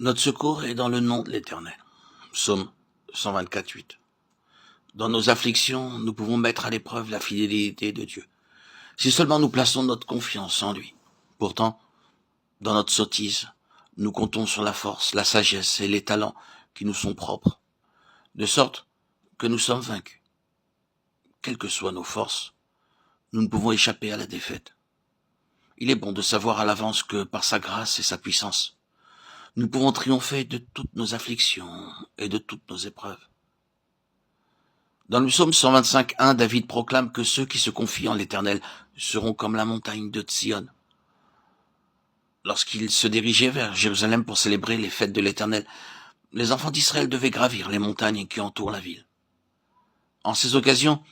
Notre secours est dans le nom de l'Éternel. Psaume 124, 8. Dans nos afflictions, nous pouvons mettre à l'épreuve la fidélité de Dieu, si seulement nous plaçons notre confiance en lui. Pourtant, dans notre sottise, nous comptons sur la force, la sagesse et les talents qui nous sont propres, de sorte que nous sommes vaincus. Quelles que soient nos forces, nous ne pouvons échapper à la défaite. Il est bon de savoir à l'avance que, par sa grâce et sa puissance, nous pouvons triompher de toutes nos afflictions et de toutes nos épreuves. Dans le psaume 125, David proclame que ceux qui se confient en l'Éternel seront comme la montagne de Sion. Lorsqu'ils se dirigeaient vers Jérusalem pour célébrer les fêtes de l'Éternel, les enfants d'Israël devaient gravir les montagnes qui entourent la ville. En ces occasions,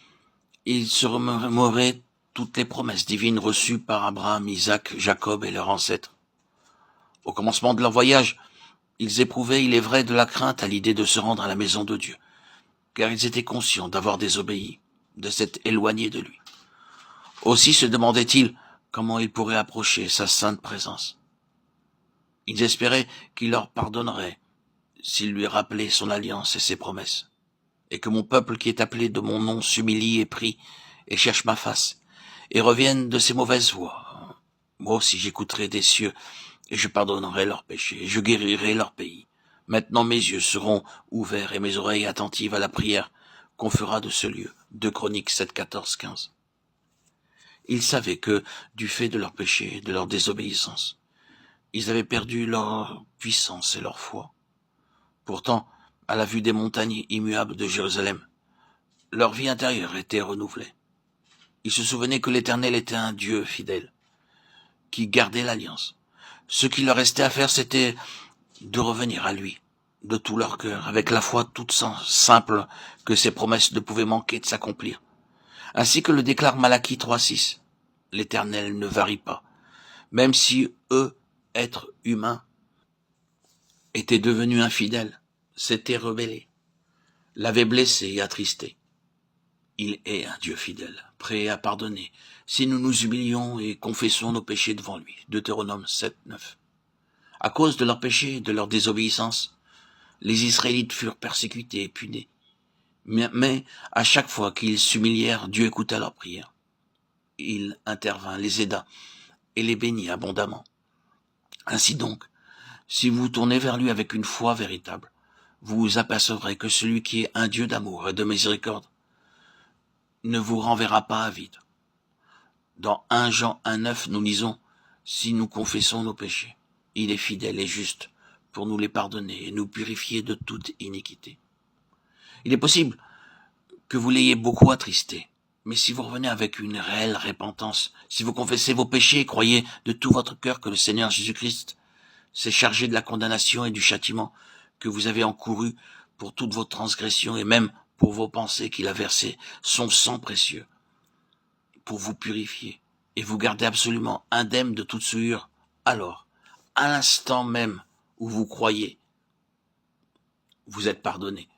ils se remémoraient toutes les promesses divines reçues par Abraham, Isaac, Jacob et leurs ancêtres. Au commencement de leur voyage, ils éprouvaient, il est vrai, de la crainte à l'idée de se rendre à la maison de Dieu, car ils étaient conscients d'avoir désobéi, de s'être éloignés de lui. Aussi se demandaient-ils comment ils pourraient approcher sa sainte présence. Ils espéraient qu'il leur pardonnerait s'ils lui rappelaient son alliance et ses promesses, et que mon peuple qui est appelé de mon nom s'humilie et prie et cherche ma face, et revienne de ses mauvaises voies. Moi aussi j'écouterai des cieux, et je pardonnerai leurs péchés, et je guérirai leur pays. Maintenant mes yeux seront ouverts et mes oreilles attentives à la prière qu'on fera de ce lieu. 2 Chroniques 7, 14, 15. Ils savaient que, du fait de leurs péchés, de leur désobéissance, ils avaient perdu leur puissance et leur foi. Pourtant, à la vue des montagnes immuables de Jérusalem, leur vie intérieure était renouvelée. Ils se souvenaient que l'Éternel était un Dieu fidèle, qui gardait l'alliance. Ce qu'il leur restait à faire, c'était de revenir à lui, de tout leur cœur, avec la foi toute simple que ses promesses ne pouvaient manquer de s'accomplir. Ainsi que le déclare Malachie 3.6. L'Éternel ne varie pas. Même si eux, êtres humains, étaient devenus infidèles, s'étaient rebellés, l'avaient blessé et attristé. Il est un Dieu fidèle, prêt à pardonner, si nous nous humilions et confessons nos péchés devant lui. Deutéronome 7, 9. À cause de leurs péchés et de leur désobéissance, les Israélites furent persécutés et punis. Mais à chaque fois qu'ils s'humilièrent, Dieu écouta leurs prières. Il intervint, les aida et les bénit abondamment. Ainsi donc, si vous vous tournez vers lui avec une foi véritable, vous vous apercevrez que celui qui est un Dieu d'amour et de miséricorde ne vous renverra pas à vide. Dans 1 Jean 1,9, nous lisons « Si nous confessons nos péchés, il est fidèle et juste pour nous les pardonner et nous purifier de toute iniquité. » Il est possible que vous l'ayez beaucoup attristé, mais si vous revenez avec une réelle repentance, si vous confessez vos péchés et croyez de tout votre cœur que le Seigneur Jésus-Christ s'est chargé de la condamnation et du châtiment que vous avez encouru pour toutes vos transgressions et même pour vos pensées, qu'il a versé son sang précieux pour vous purifier et vous garder absolument indemne de toute souillure, alors, à l'instant même où vous croyez, vous êtes pardonné.